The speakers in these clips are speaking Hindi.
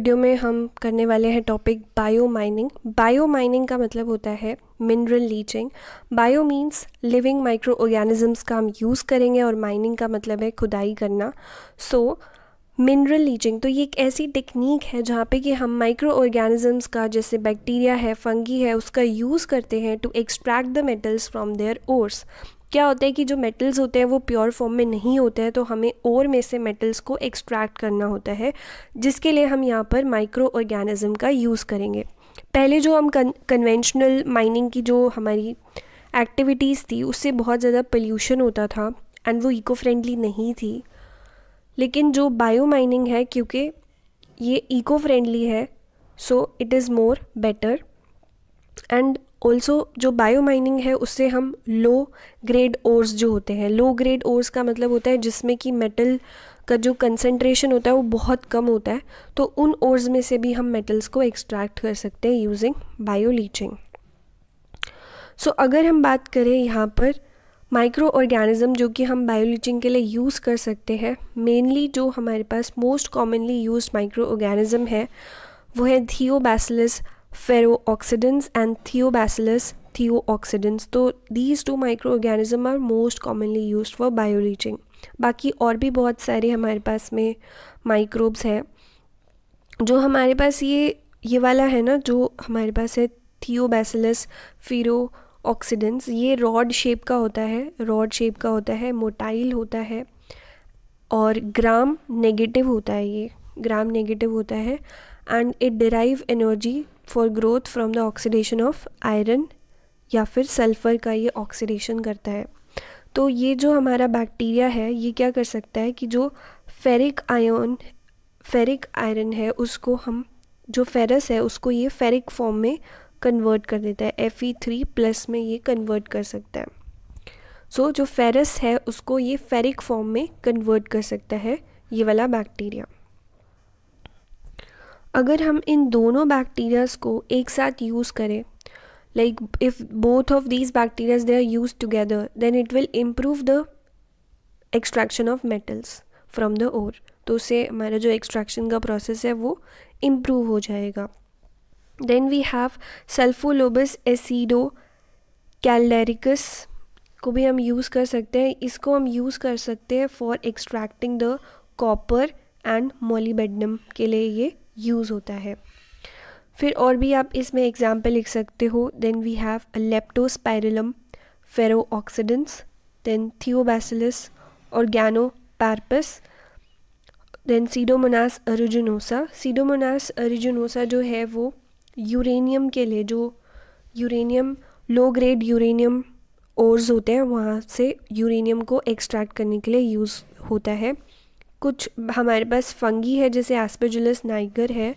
वीडियो में हम करने वाले हैं topic bio mining. Bio mining का मतलब होता है mineral leaching. Bio means living micro organisms का हम यूज़ करेंगे और माइनिंग का मतलब है खुदाई करना। सो मिनरल लीचिंग तो ये एक ऐसी टेक्निक है जहाँ पे कि हम माइक्रो ऑर्गेनिजम्स का, जैसे बैक्टीरिया है, फंगी है, उसका यूज़ करते हैं to extract the metals from their ores. क्या होता है कि जो मेटल्स होते हैं वो प्योर फॉर्म में नहीं होते हैं, तो हमें ओर में से मेटल्स को एक्सट्रैक्ट करना होता है, जिसके लिए हम यहाँ पर माइक्रो ऑर्गेनिज्म का यूज़ करेंगे। पहले जो हम कन्वेंशनल माइनिंग की जो हमारी एक्टिविटीज़ थी उससे बहुत ज़्यादा पोल्यूशन होता था एंड वो इको फ्रेंडली नहीं थी। लेकिन जो बायो माइनिंग है, क्योंकि ये इको फ्रेंडली है, so it is more better. And also जो बायो माइनिंग है उससे हम लो ग्रेड ओर्स जो होते हैं, लो ग्रेड ओर्स का मतलब होता है जिसमें कि मेटल का जो कंसंट्रेशन होता है वो बहुत कम होता है, तो उन ओर्स में से भी हम मेटल्स को एक्सट्रैक्ट कर सकते हैं यूजिंग बायो लीचिंग। सो अगर हम बात करें यहाँ पर माइक्रो ऑर्गेनिज्म जो कि हम बायो लीचिंग के लिए यूज़ कर सकते हैं, मेनली जो हमारे पास most commonly used microorganism है वो है Thiobacillus ferrooxidans and Thiobacillus thiooxidans. तो these two microorganism are most commonly used for bioleaching. बाकी और भी बहुत सारे हमारे पास में माइक्रोब्स हैं। जो हमारे पास ये वाला है ना, जो हमारे पास है थियोबैसिलस फेरोऑक्सीडेंस, ये रॉड शेप का होता है, मोटाइल होता है और ग्राम नेगेटिव होता है, ये ग्राम नेगेटिव होता है and it derive energy for growth from the oxidation of iron या फिर सल्फ़र का ये ऑक्सीडेशन करता है। तो ये जो हमारा बैक्टीरिया है ये क्या कर सकता है कि जो फेरिक आयरन है उसको हम, जो फेरस है उसको ये फेरिक फॉर्म में कन्वर्ट कर देता है, Fe3+ में ये कन्वर्ट कर सकता है। सो जो फेरस है उसको ये फेरिक फॉर्म में कन्वर्ट कर सकता है ये वाला बैक्टीरिया। अगर हम इन दोनों बैक्टीरियाज को एक साथ यूज़ करें, like if both of these bacteria they are used together, then it will improve the extraction of metals from the ore। तो उससे हमारा जो एक्सट्रैक्शन का प्रोसेस है वो इम्प्रूव हो जाएगा। देन वी हैव सल्फोलोबस एसिडो कैल्डेरिकस को भी हम यूज़ कर सकते हैं। इसको हम यूज़ कर सकते हैं for extracting the copper and molybdenum के लिए ये यूज़ होता है। फिर और भी आप इसमें एग्जाम्पल लिख सकते हो। Then we have a Leptospirillum ferrooxidans, then Thiobacillus organoparus, then Pseudomonas aeruginosa जो है वो यूरेनियम के लिए, जो uranium low grade uranium ores होते हैं वहाँ से यूरेनियम को एक्सट्रैक्ट करने के लिए यूज़ होता है। कुछ हमारे पास फंगी है जैसे एस्परजिलस नाइगर है,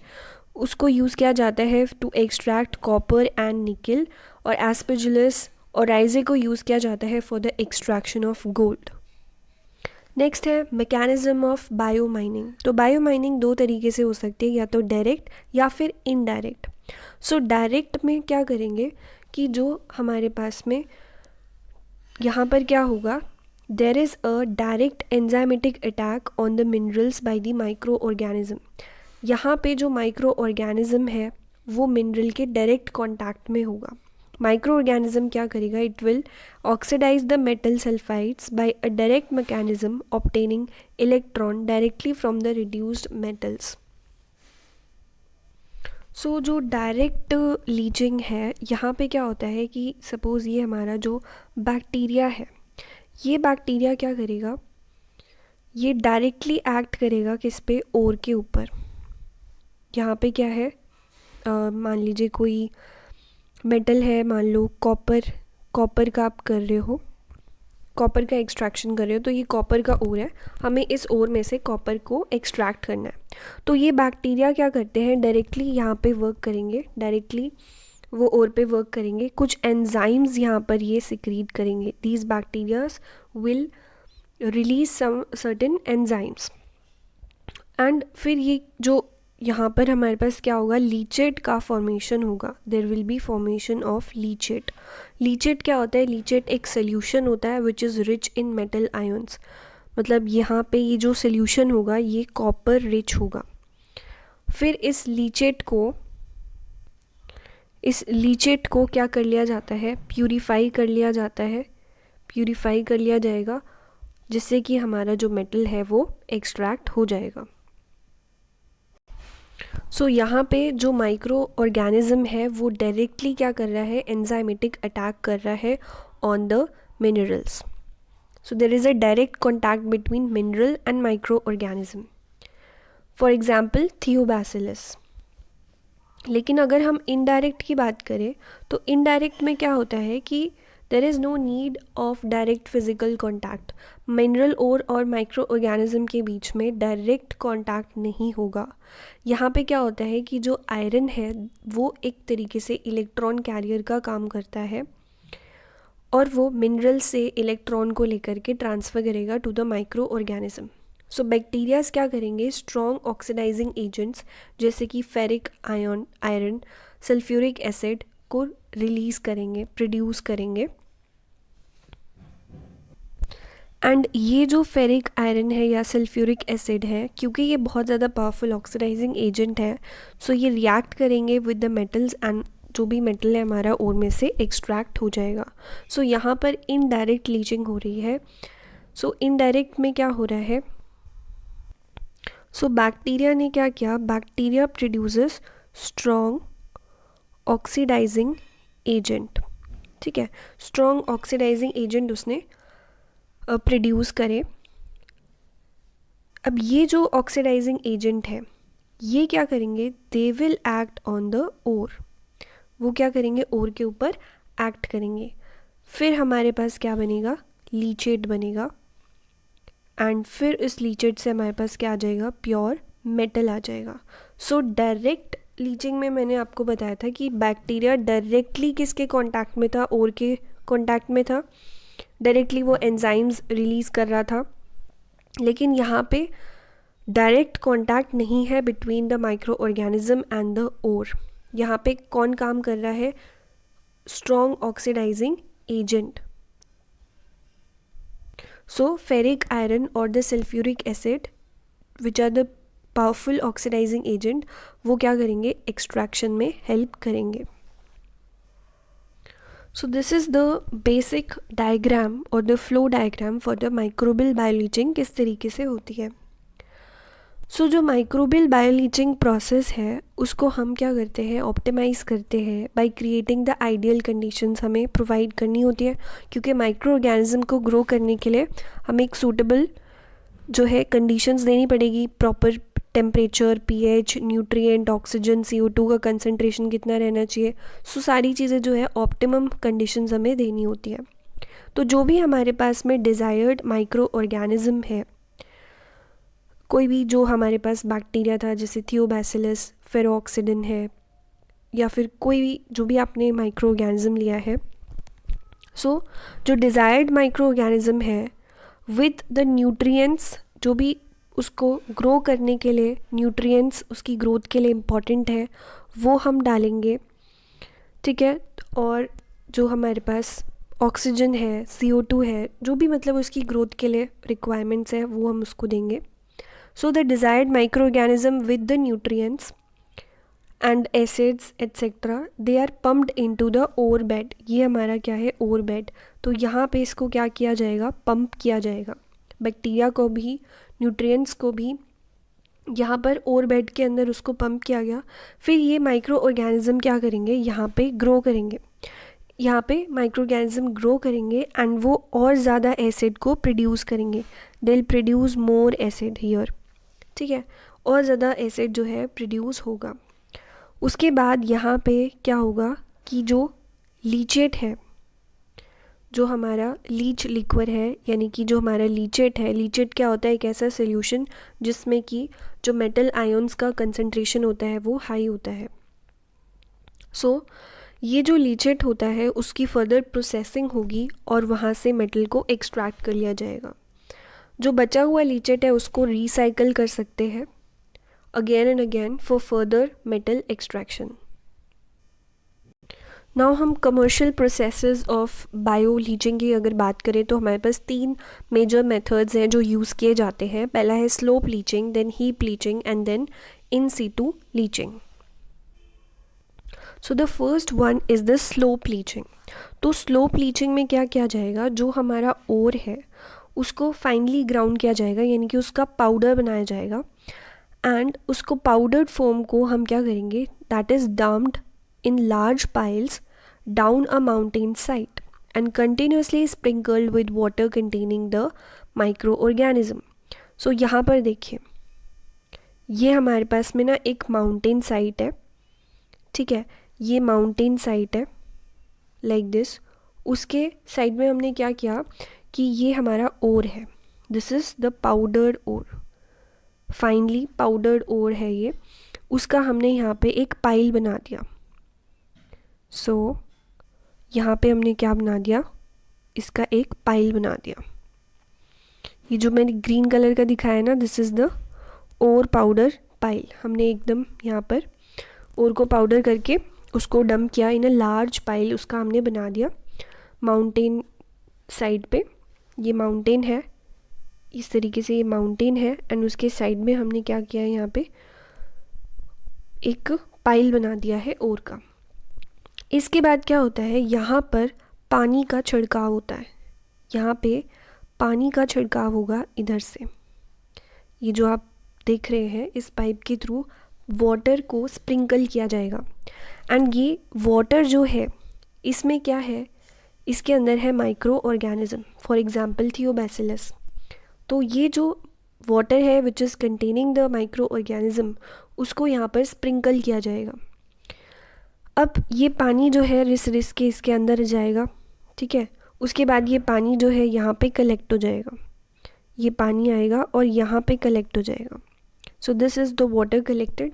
उसको यूज़ किया जाता है टू एक्सट्रैक्ट कॉपर एंड निकल, और एस्परजिलस और राइजे को यूज़ किया जाता है for the extraction of gold. Next है मैकेनिज्म ऑफ बायो माइनिंग। तो बायो माइनिंग दो तरीके से हो सकती है, या तो डायरेक्ट या फिर इनडायरेक्ट। सो डायरेक्ट में क्या करेंगे कि जो हमारे पास में यहाँ पर क्या होगा, there is a direct enzymatic attack on the minerals by the micro organism. यहाँ पे जो माइक्रो ऑर्गेनिज्म है वो मिनरल के डायरेक्ट कांटेक्ट में होगा। माइक्रो ऑर्गेनिज्म क्या करेगा, it will oxidise the metal sulphides by a direct mechanism obtaining electron directly from the reduced metals. So जो डायरेक्ट लीचिंग है, यहाँ पे क्या होता है कि सपोज़ ये हमारा जो बैक्टीरिया है, ये बैक्टीरिया क्या करेगा, ये डायरेक्टली एक्ट करेगा किस पे, ओर के ऊपर। यहाँ पे क्या है, मान लीजिए कोई मेटल है, मान लो कॉपर का आप कर रहे हो, कॉपर का एक्सट्रैक्शन कर रहे हो, तो ये कॉपर का ओर है, हमें इस ओर में से कॉपर को एक्सट्रैक्ट करना है। तो ये बैक्टीरिया क्या करते हैं, डायरेक्टली यहाँ पे वर्क करेंगे, डायरेक्टली वो ओर पे वर्क करेंगे, कुछ एंजाइम्स यहाँ पर ये सिक्रीट करेंगे। These bacterias will release some certain enzymes and फिर ये जो यहाँ पर हमारे पास क्या होगा, लीचेट का फॉर्मेशन होगा। There will be formation of leachate. Leachate क्या होता है, लीचेट एक सोल्यूशन होता है which is rich in metal ions. मतलब यहाँ पे ये जो सोल्यूशन होगा ये कॉपर रिच होगा। फिर इस लीचेट को क्या कर लिया जाता है, प्यूरीफाई कर लिया जाता है, प्यूरीफाई कर लिया जाएगा, जिससे कि हमारा जो मेटल है वो एक्सट्रैक्ट हो जाएगा। सो यहाँ पे जो माइक्रो ऑर्गेनिज्म है वो डायरेक्टली क्या कर रहा है, एंजाइमेटिक अटैक कर रहा है on the minerals. So there is a direct contact between mineral and microorganism, for example Thiobacillus. लेकिन अगर हम इनडायरेक्ट की बात करें तो इनडायरेक्ट में क्या होता है कि there is no need of direct physical contact. Mineral ore और माइक्रो ऑर्गेनिज्म के बीच में डायरेक्ट कॉन्टैक्ट नहीं होगा। यहाँ पे क्या होता है कि जो आयरन है वो एक तरीके से इलेक्ट्रॉन कैरियर का काम करता है और वो मिनरल से इलेक्ट्रॉन को लेकर के ट्रांसफ़र करेगा to the micro organism. So bacterias क्या करेंगे, स्ट्रॉन्ग ऑक्सीडाइजिंग एजेंट्स जैसे कि फेरिक आयरन, सल्फ्यूरिक एसिड को रिलीज़ करेंगे, प्रोड्यूस करेंगे। एंड ये जो फेरिक आयरन है या सल्फ्यूरिक एसिड है, क्योंकि ये बहुत ज़्यादा पावरफुल ऑक्सीडाइजिंग एजेंट है, सो ये रिएक्ट करेंगे विद द मेटल्स एंड जो भी मेटल है हमारा ओर में से एक्सट्रैक्ट हो जाएगा। सो यहाँ पर इनडायरेक्ट लीचिंग हो रही है। सो इनडायरेक्ट में क्या हो रहा है, सो बैक्टीरिया ने क्या किया, bacteria produces strong oxidizing agent, ठीक है, स्ट्रॉन्ग ऑक्सीडाइजिंग एजेंट उसने प्रोड्यूस करे। अब ये जो ऑक्सीडाइजिंग एजेंट है ये क्या करेंगे, they will act on the ore, वो क्या करेंगे, ओर के ऊपर एक्ट करेंगे। फिर हमारे पास क्या बनेगा, लीचेट बनेगा एंड फिर इस लीचेट से हमारे पास क्या आ जाएगा, प्योर मेटल आ जाएगा। सो डायरेक्ट लीचिंग में मैंने आपको बताया था कि बैक्टीरिया डायरेक्टली किसके कांटेक्ट में था, ओर के कांटेक्ट में था, डायरेक्टली वो एंजाइम्स रिलीज़ कर रहा था। लेकिन यहाँ पे डायरेक्ट कांटेक्ट नहीं है between the micro organism and the ore. यहाँ पे कौन काम कर रहा है, strong oxidizing agent. So ferric iron और the sulphuric acid which are the powerful oxidizing agent, वो क्या करेंगे, एक्सट्रैक्शन में हेल्प करेंगे। So this is the basic diagram or the flow diagram for the microbial bioleaching किस तरीके से होती है। So जो microbial bioleaching process है उसको हम क्या करते हैं, ऑप्टिमाइज़ करते हैं by creating the ideal conditions हमें प्रोवाइड करनी होती है, क्योंकि माइक्रो ऑर्गेनिज्म को ग्रो करने के लिए हमें एक सूटेबल जो है कंडीशंस देनी पड़ेगी, proper temperature, pH, nutrient, oxygen, CO2 का कंसंट्रेशन कितना रहना चाहिए। सो सारी चीज़ें जो है ऑप्टिमम कंडीशंस हमें देनी होती है। तो जो भी हमारे पास में डिज़ायर्ड माइक्रो ऑर्गेनिज्म है, कोई भी जो हमारे पास बैक्टीरिया था जैसे थियोबैसिलस, फेरोक्सिडिन है, या फिर कोई भी जो भी आपने माइक्रो ऑर्गेनिज्म लिया है, सो जो डिज़ायर्ड माइक्रो ऑर्गेनिज्म है विद द न्यूट्रिएंट्स, जो भी उसको ग्रो करने के लिए न्यूट्रिएंट्स उसकी ग्रोथ के लिए इम्पॉर्टेंट है वो हम डालेंगे, ठीक है। और जो हमारे पास ऑक्सीजन है, CO2 है, जो भी मतलब उसकी ग्रोथ के लिए रिक्वायरमेंट्स है वो हम उसको देंगे। So the desired micro organism with the nutrients and acids etcetera they are pumped into the ore bed. ये हमारा क्या है, ओर बेड। तो यहाँ पे इसको क्या किया जाएगा, पंप किया जाएगा, बैक्टीरिया को भी न्यूट्रिएंट्स को भी यहाँ पर ओर बेड के अंदर उसको पंप किया गया। फिर ये माइक्रो ऑर्गेनिज्म क्या करेंगे, यहाँ पे ग्रो करेंगे, यहाँ पे माइक्रो ऑर्गेनिज्म ग्रो करेंगे एंड वो और ज़्यादा एसिड को प्रोड्यूस करेंगे, they will produce more acid here, ठीक है, और ज़्यादा एसिड जो है प्रोड्यूस होगा। उसके बाद यहाँ पे क्या होगा कि जो लीचेट है, जो हमारा लीच लिक्विड है, यानी कि जो हमारा लीचेट है, लीचेट क्या होता है, एक ऐसा सोल्यूशन जिसमें कि जो मेटल आयंस का कंसंट्रेशन होता है वो हाई होता है। सो ये जो लीचेट होता है उसकी फर्दर प्रोसेसिंग होगी और वहाँ से मेटल को एक्सट्रैक्ट कर लिया जाएगा। जो बचा हुआ लीचेट है उसको रिसाइकल कर सकते हैं again and again for further metal extraction. Now हम commercial processes of bioleaching की अगर बात करें तो हमारे पास 3 मेजर मेथड्स हैं जो यूज़ किए जाते हैं। पहला है slope leaching, then heap leaching and then in situ leaching. So the first one is the slope leaching. तो स्लोप लीचिंग में क्या किया जाएगा, जो हमारा ओर है उसको फाइनली ग्राउंड किया जाएगा, यानी कि उसका पाउडर बनाया जाएगा, एंड उसको पाउडर्ड फॉर्म को हम क्या करेंगे, that is dumped in large piles down a mountain side and continuously sprinkled with water containing the micro organism. So यहाँ पर देखिए, ये हमारे पास में ना एक माउंटेन साइट है, ठीक है, ये माउंटेन साइट है लाइक दिस. उसके साइड में हमने क्या किया कि ये हमारा ओर है, this is the powdered ore, finally powdered ore है ये, उसका हमने यहाँ पे एक पाइल बना दिया. सो यहाँ पे हमने क्या बना दिया, इसका एक पाइल बना दिया. ये जो मैंने ग्रीन कलर का दिखाया ना, this is the ore powder pile. हमने एकदम यहाँ पर ओर को पाउडर करके उसको डंप किया इन अ लार्ज पाइल, उसका हमने बना दिया माउंटेन साइड पे. ये माउंटेन है, इस तरीके से ये माउंटेन है, एंड उसके साइड में हमने क्या किया है, यहाँ पे एक पाइल बना दिया है ओर का. इसके बाद क्या होता है, यहाँ पर पानी का छिड़काव होता है. यहाँ पे पानी का छिड़काव होगा इधर से, ये जो आप देख रहे हैं, इस पाइप के थ्रू वाटर को स्प्रिंकल किया जाएगा. एंड ये वाटर जो है, इसमें क्या है, इसके अंदर है माइक्रो ऑर्गेनिज्म, फॉर एग्जांपल थियोबैसिलस. तो ये जो वाटर है which is containing the micro organism, उसको यहाँ पर स्प्रिंकल किया जाएगा. अब ये पानी जो है रिस रिस के इसके अंदर जाएगा, ठीक है. उसके बाद ये पानी जो है यहाँ पे कलेक्ट हो जाएगा, ये पानी आएगा और यहाँ पे कलेक्ट हो जाएगा. सो this is the water collected.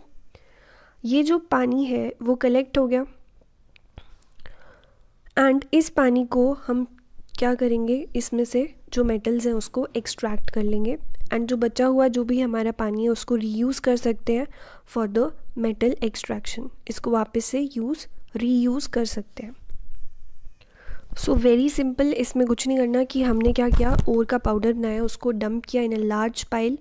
ये जो पानी है वो कलेक्ट हो गया, एंड इस पानी को हम क्या करेंगे, इसमें से जो मेटल्स हैं उसको एक्सट्रैक्ट कर लेंगे, एंड जो बचा हुआ जो भी हमारा पानी है उसको रीयूज़ कर सकते हैं फॉर द मेटल एक्सट्रैक्शन. इसको वापस से रीयूज़ कर सकते हैं. सो वेरी सिंपल, इसमें कुछ नहीं करना कि हमने क्या किया, ओर का पाउडर बनाया, उसको डंप किया इन अ लार्ज पाइल,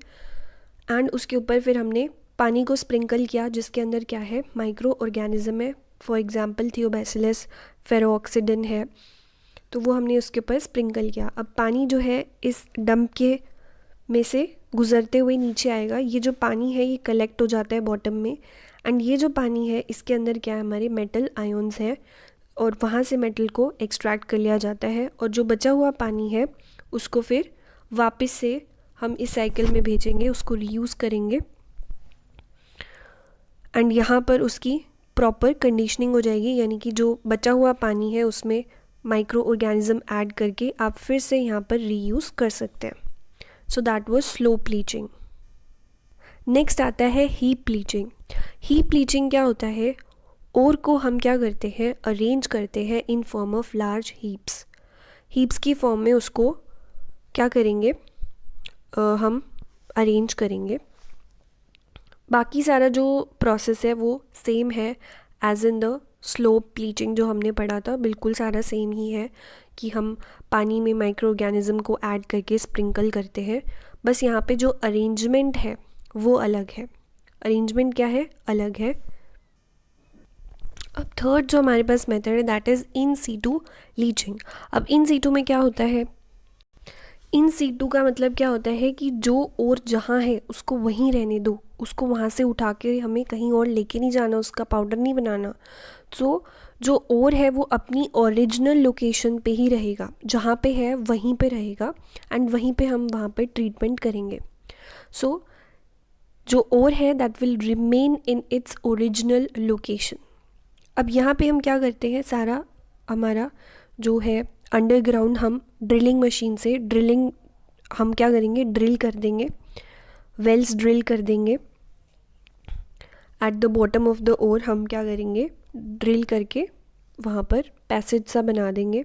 एंड उसके ऊपर फिर हमने पानी को स्प्रिंकल किया, जिसके अंदर क्या है, माइक्रो ऑर्गेनिज्म है, फॉर एग्जांपल थियोबैसिलस, फेरोऑक्सीडिन है, तो वो हमने उसके ऊपर स्प्रिंकल किया. अब पानी जो है इस डंप के में से गुजरते हुए नीचे आएगा. ये जो पानी है ये कलेक्ट हो जाता है बॉटम में, एंड ये जो पानी है इसके अंदर क्या है, हमारे मेटल आयोन्स हैं, और वहाँ से मेटल को एक्सट्रैक्ट कर लिया जाता है, और जो बचा हुआ पानी है उसको फिर वापस से हम इस साइकिल में भेजेंगे, उसको रीयूज़ करेंगे, एंड यहाँ पर उसकी प्रॉपर कंडीशनिंग हो जाएगी, यानी कि जो बचा हुआ पानी है उसमें माइक्रो ऑर्गेनिज्म ऐड करके आप फिर से यहाँ पर रीयूज़ कर सकते हैं. So that was slope leaching. Next आता है हीप लीचिंग. हीप लीचिंग क्या होता है, ओर को हम क्या करते हैं, अरेंज करते हैं in form of large heaps. Heaps की फॉर्म में उसको क्या करेंगे, हम अरेंज करेंगे. बाकी सारा जो प्रोसेस है वो सेम है as in the slope leaching जो हमने पढ़ा था, बिल्कुल सारा सेम ही है कि हम पानी में माइक्रो ऑर्गेनिज्म को ऐड करके स्प्रिंकल करते हैं. बस यहाँ पे जो अरेंजमेंट है वो अलग है. अरेंजमेंट क्या है, अलग है. अब थर्ड जो हमारे पास मेथड है that is in situ leaching. अब इन सीटू में क्या होता है, इन सीटू का मतलब क्या होता है कि जो और जहाँ है उसको वहीं रहने दो, उसको वहाँ से उठा के हमें कहीं और लेके नहीं जाना, उसका पाउडर नहीं बनाना. तो जो और है वो अपनी ओरिजिनल लोकेशन पे ही रहेगा, जहाँ पे है वहीं पे रहेगा, एंड वहीं पे हम वहाँ पे ट्रीटमेंट करेंगे. सो जो और है that will remain in its original location. अब यहाँ पे हम क्या करते हैं, सारा हमारा जो है अंडरग्राउंड हम ड्रिलिंग मशीन से ड्रिलिंग हम क्या करेंगे, ड्रिल कर देंगे, वेल्स ड्रिल कर देंगे. At the bottom of the ore हम क्या करेंगे, ड्रिल करके वहाँ पर पैसेज सा बना देंगे.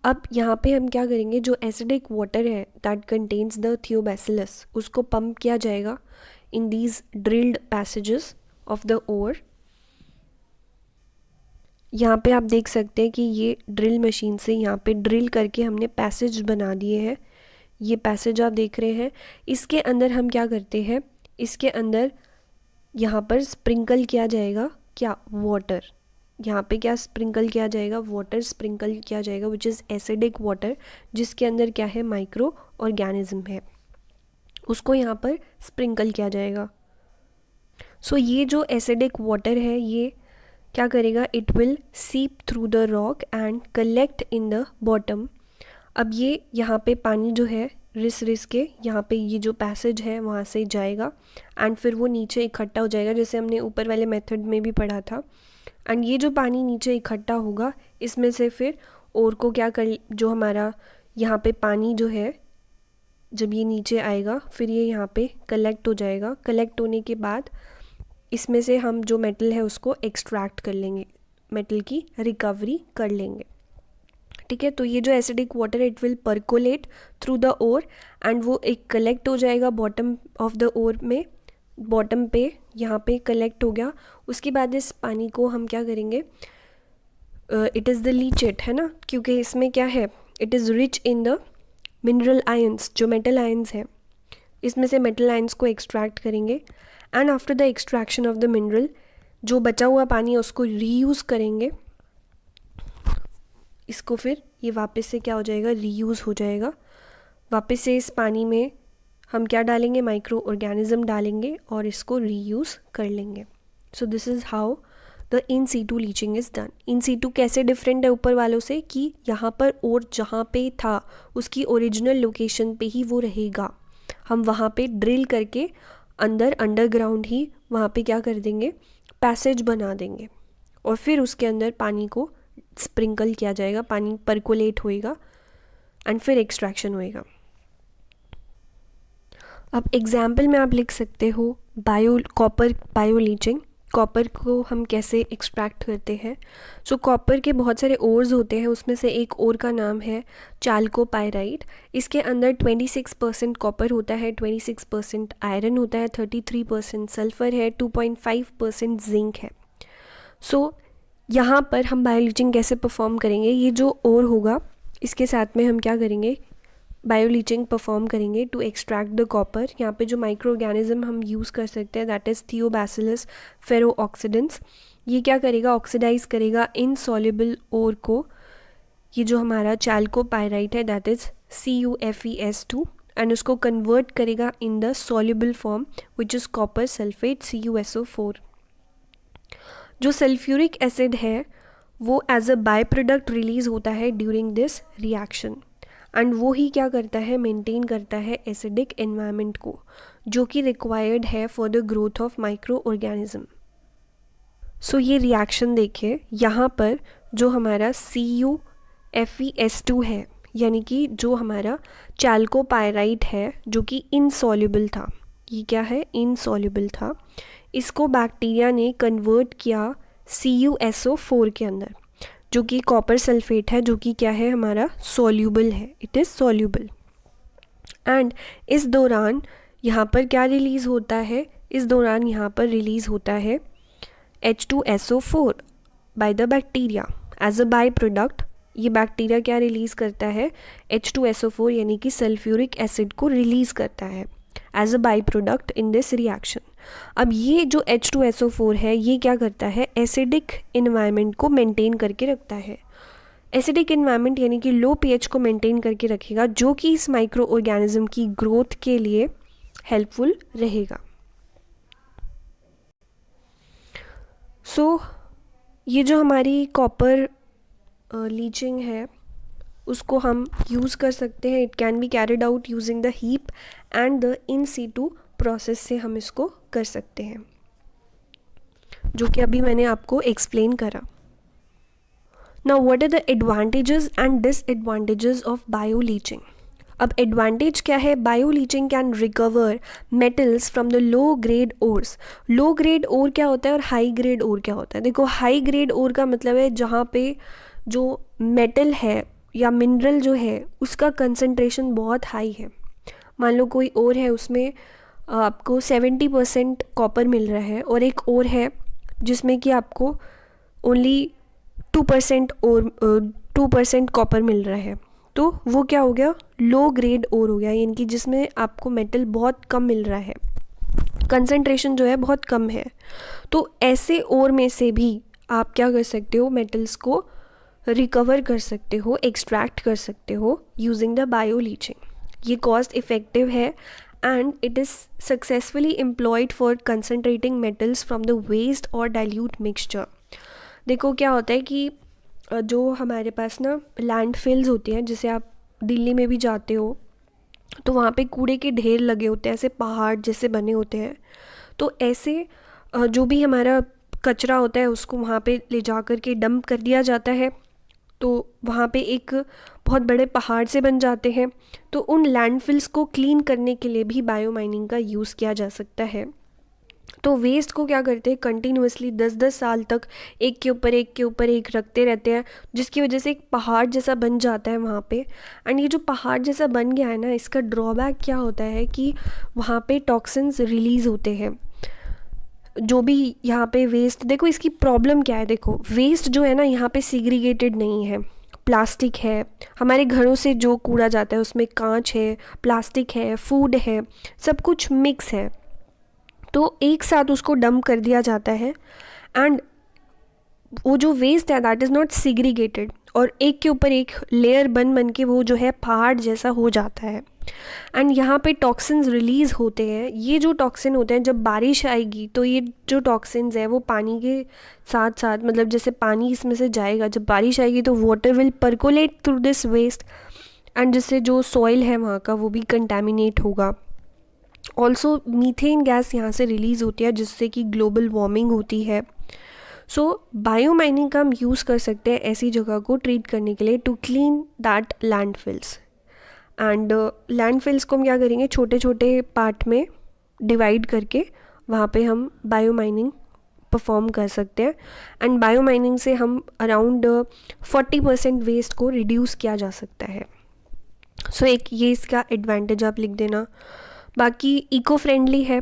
अब यहाँ पे हम क्या करेंगे, जो एसिडिक वाटर है दैट कंटेन्स द थियोबैसिलस, उसको पंप किया जाएगा in these drilled passages of the ore. यहाँ पे आप देख सकते हैं कि ये ड्रिल मशीन से यहाँ पे ड्रिल करके हमने पैसेज बना दिए हैं. ये पैसेज आप देख रहे हैं, इसके अंदर हम क्या करते हैं, इसके अंदर यहाँ पर स्प्रिंकल किया जाएगा क्या, वाटर। यहाँ पे क्या स्प्रिंकल किया जाएगा, वाटर स्प्रिंकल किया जाएगा, विच इज़ एसिडिक वाटर, जिसके अंदर क्या है, माइक्रो ऑर्गेनिज्म है, उसको यहाँ पर स्प्रिंकल किया जाएगा। सो ये जो एसिडिक वाटर है ये क्या करेगा, इट विल सीप through the rock and collect in the bottom. अब ये यहाँ पे पानी जो है रिस रिस के यहाँ पे ये जो पैसेज है वहाँ से जाएगा एंड फिर वो नीचे इकट्ठा हो जाएगा, जैसे हमने ऊपर वाले मेथड में भी पढ़ा था। एंड ये जो पानी नीचे इकट्ठा होगा इसमें से फिर और को क्या कर, जो हमारा यहाँ पे पानी जो है जब ये नीचे आएगा फिर ये यहाँ पे कलेक्ट हो जाएगा। कलेक्ट होने के बाद इसमें से हम जो मेटल है उसको एक्सट्रैक्ट कर लेंगे, मेटल की रिकवरी कर लेंगे। ठीक है, तो ये जो acidic water it will percolate through the ore and वो एक कलेक्ट हो जाएगा बॉटम ऑफ द ओर में, बॉटम पे यहाँ पे कलेक्ट हो गया। उसके बाद इस पानी को हम क्या करेंगे, इट इज़ द लीचेट है ना, क्योंकि इसमें क्या है, it is rich in the mineral ions, जो मेटल आयंस हैं इसमें से मेटल आयंस को एक्सट्रैक्ट करेंगे and after the extraction of the mineral जो बचा हुआ पानी है उसको रीयूज़ करेंगे। इसको फिर ये वापस से क्या हो जाएगा, रीयूज़ हो जाएगा। वापस से इस पानी में हम क्या डालेंगे, माइक्रो ऑर्गेनिज्म डालेंगे और इसको रीयूज़ कर लेंगे। So this is how the in situ leaching is done. In situ कैसे डिफरेंट है ऊपर वालों से कि यहाँ पर और जहाँ पे था उसकी ओरिजिनल लोकेशन पे ही वो रहेगा, हम वहाँ पे ड्रिल करके अंदर अंडरग्राउंड ही वहाँ पे क्या कर देंगे, पैसेज बना देंगे और फिर उसके अंदर पानी को स्प्रिंकल किया जाएगा, पानी परकोलेट होएगा एंड फिर एक्सट्रैक्शन होएगा। अब एग्जाम्पल में आप लिख सकते हो कॉपर बायो लीचिंग। कॉपर को हम कैसे एक्सट्रैक्ट करते हैं। सो कॉपर के बहुत सारे ओर्स होते हैं, उसमें से एक ओर का नाम है चाल्कोपाइराइट। इसके अंदर 26% कॉपर होता है, 26% आयरन होता है, 33% सल्फ़र है, 2.5% जिंक है। सो यहाँ पर हम बायोलीचिंग कैसे परफॉर्म करेंगे, ये जो ओर होगा इसके साथ में हम क्या करेंगे, बायोलीचिंग परफॉर्म करेंगे टू एक्सट्रैक्ट द कॉपर। यहाँ पे जो माइक्रो ऑर्गेनिज्म हम यूज़ कर सकते हैं दैट इज़ थियोबैसिलस फेरोऑक्सीडेंस। ये क्या करेगा, ऑक्सीडाइज करेगा इनसॉल्युबल ओर को, ये जो हमारा चाल्कोपाइराइट है दैट इज़ CuFeS2 एंड उसको कन्वर्ट करेगा in the soluble form which is copper sulphate CuSO4। जो सल्फ्यूरिक एसिड है वो as a by product release होता है ड्यूरिंग दिस रिएक्शन एंड वो ही क्या करता है, मेंटेन करता है एसिडिक एनवायरनमेंट को जो कि रिक्वायर्ड है for the growth of micro organism. So ये रिएक्शन देखिए, यहाँ पर जो हमारा CuFeS2 है यानी कि जो हमारा चाल्कोपाइराइट है जो कि इनसॉल्युबल था, ये क्या है, इनसॉल्युबल था, इसको बैक्टीरिया ने कन्वर्ट किया CuSO4 के अंदर जो कि कॉपर सल्फेट है, जो कि क्या है हमारा सॉल्यूबल है, इट इज़ सॉल्यूबल। एंड इस दौरान यहाँ पर क्या रिलीज़ होता है, इस दौरान यहाँ पर रिलीज़ होता है H2SO4 by the bacteria as a by product. ये बैक्टीरिया क्या रिलीज़ करता है, H2SO4 यानी कि सल्फ्यूरिक एसिड को रिलीज़ करता है as a by product in this reaction. अब ये जो H2SO4 है ये क्या करता है, एसिडिक इन्वायरमेंट को मेंटेन करके रखता है। एसिडिक इन्वायरमेंट यानी कि लो pH को मेंटेन करके रखेगा जो कि इस माइक्रो ऑर्गेनिज्म की ग्रोथ के लिए हेल्पफुल रहेगा। सो ये जो हमारी कॉपर लीचिंग है उसको हम यूज़ कर सकते हैं, it can be carried out using the heap and the in situ process से हम इसको कर सकते हैं, जो कि अभी मैंने आपको एक्सप्लेन करा। Now what are the advantages and disadvantages of bioleaching. अब एडवांटेज क्या है, bioleaching can recover metals from the low grade ores. Low grade ore क्या होता है और हाई ग्रेड ओर क्या होता है। देखो हाई ग्रेड ओर का मतलब है जहाँ पे जो मेटल है या मिनरल जो है उसका कंसंट्रेशन बहुत हाई है। मान लो कोई और है उसमें आपको 70% कॉपर मिल रहा है और एक और है जिसमें कि आपको ओनली 2% कॉपर मिल रहा है, तो वो क्या हो गया, लो ग्रेड ओर हो गया, यानी कि जिसमें आपको मेटल बहुत कम मिल रहा है, कंसंट्रेशन जो है बहुत कम है। तो ऐसे ओर में से भी आप क्या कर सकते हो, मेटल्स को रिकवर कर सकते हो, एक्सट्रैक्ट कर सकते हो यूजिंग द बायो लीचिंग। ये कॉस्ट इफ़ेक्टिव है and it is successfully employed for concentrating metals from the waste और डाइल्यूट मिक्सचर। देखो क्या होता है कि जो हमारे पास ना लैंडफिल्स होती हैं, जैसे आप दिल्ली में भी जाते हो तो वहाँ पे कूड़े के ढेर लगे होते हैं, ऐसे पहाड़ जैसे बने होते हैं। तो ऐसे जो भी हमारा कचरा होता है उसको वहाँ पे ले जा कर के डंप कर दिया जाता है, तो वहाँ पे एक बहुत बड़े पहाड़ से बन जाते हैं। तो उन लैंडफिल्स को क्लीन करने के लिए भी बायो माइनिंग का यूज़ किया जा सकता है। तो वेस्ट को क्या करते हैं, कंटिन्यूसली 10-10 साल तक एक के ऊपर एक के ऊपर एक रखते रहते हैं, जिसकी वजह से एक पहाड़ जैसा बन जाता है वहाँ पे। एंड ये जो पहाड़ जैसा बन गया है ना, इसका ड्रॉबैक क्या होता है कि वहाँ पे टॉक्सिन्स रिलीज़ होते हैं। जो भी यहाँ पे वेस्ट, देखो इसकी प्रॉब्लम क्या है, देखो वेस्ट जो है ना यहाँ पे सीग्रीगेटेड नहीं है। प्लास्टिक है, हमारे घरों से जो कूड़ा जाता है उसमें कांच है, प्लास्टिक है, फूड है, सब कुछ मिक्स है। तो एक साथ उसको डंप कर दिया जाता है एंड वो जो वेस्ट है दैट इज़ नॉट सीग्रीगेटेड, और एक के ऊपर एक लेयर बन बन के वो जो है पहाड़ जैसा हो जाता है। एंड यहाँ पे टॉक्सिन्स रिलीज़ होते हैं। ये जो टॉक्सिन होते हैं, जब बारिश आएगी तो ये जो टॉक्सिन्स है वो पानी के साथ साथ, मतलब जैसे पानी इसमें से जाएगा, जब बारिश आएगी तो water will percolate through this waste and जिससे जो सॉइल है वहाँ का वो भी कंटेमिनेट होगा। ऑल्सो मीथेन गैस यहाँ से रिलीज़ होती है जिससे कि ग्लोबल वार्मिंग होती है। सो बायो माइनिंग का हम यूज़ कर सकते हैं ऐसी जगह को ट्रीट करने के लिए to clean that landfills. And landfills को हम क्या करेंगे, छोटे छोटे पार्ट में डिवाइड करके वहाँ पे हम बायो माइनिंग परफॉर्म कर सकते हैं। एंड बायो माइनिंग से हम अराउंड 40% वेस्ट को रिड्यूस किया जा सकता है। सो एक ये इसका एडवांटेज आप लिख देना। बाकी इको फ्रेंडली है।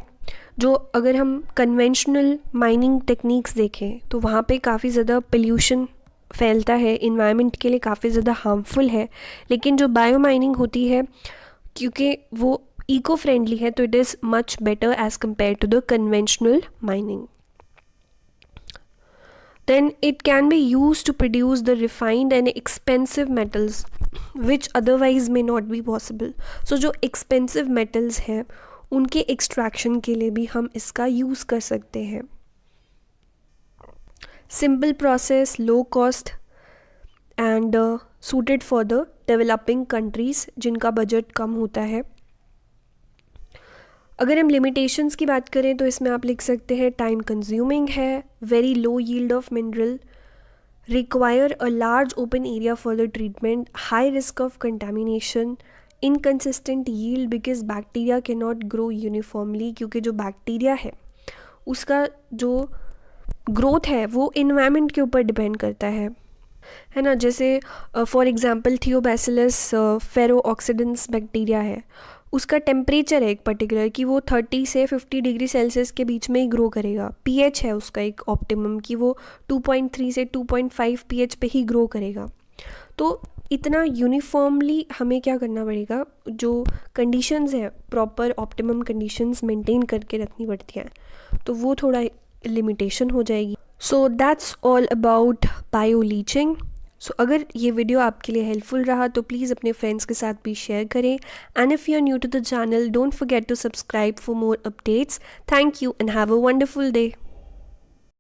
जो अगर हम कन्वेंशनल माइनिंग टेक्निक्स देखें तो वहाँ पे काफ़ी ज़्यादा पोल्यूशन फैलता है, इन्वायरमेंट के लिए काफ़ी ज़्यादा हार्मफुल है। लेकिन जो बायो माइनिंग होती है, क्योंकि वो इको फ्रेंडली है, तो it is much better as compare to the conventional mining. Then it can be used to produce the refined and expensive metals which otherwise may not be possible. So जो expensive metals हैं उनके extraction के लिए भी हम इसका use कर सकते हैं। Simple process, low cost and suited for the developing countries जिनका बजट कम होता है। अगर हम लिमिटेशंस की बात करें तो इसमें आप लिख सकते हैं टाइम कंज्यूमिंग है, very low yield of mineral, require a large open area for the treatment, high risk of contamination, inconsistent yield because bacteria can not grow uniformly, क्योंकि जो बैक्टीरिया है उसका जो ग्रोथ है वो इन्वायरमेंट के ऊपर डिपेंड करता है ना। जैसे फॉर एग्जांपल थियोबैसिलस फेरो ऑक्सीडेंस बैक्टीरिया है, उसका टेम्परेचर है एक पर्टिकुलर कि वो 30 से 50 डिग्री सेल्सियस के बीच में ही ग्रो करेगा। पीएच है उसका एक ऑप्टिमम कि वो 2.3 से 2.5 पीएच पे ही ग्रो करेगा। तो इतना यूनिफॉर्मली हमें क्या करना पड़ेगा, जो कंडीशंस हैं प्रॉपर ऑप्टिमम कंडीशंस मेंटेन करके रखनी पड़ती हैं, तो वो थोड़ा लिमिटेशन हो जाएगी। So that's all about bioleaching. So अगर ये वीडियो आपके लिए हेल्पफुल रहा तो प्लीज़ अपने फ्रेंड्स के साथ भी शेयर करें। And if you are new to the channel, don't forget to subscribe for more updates. Thank you and have a wonderful day.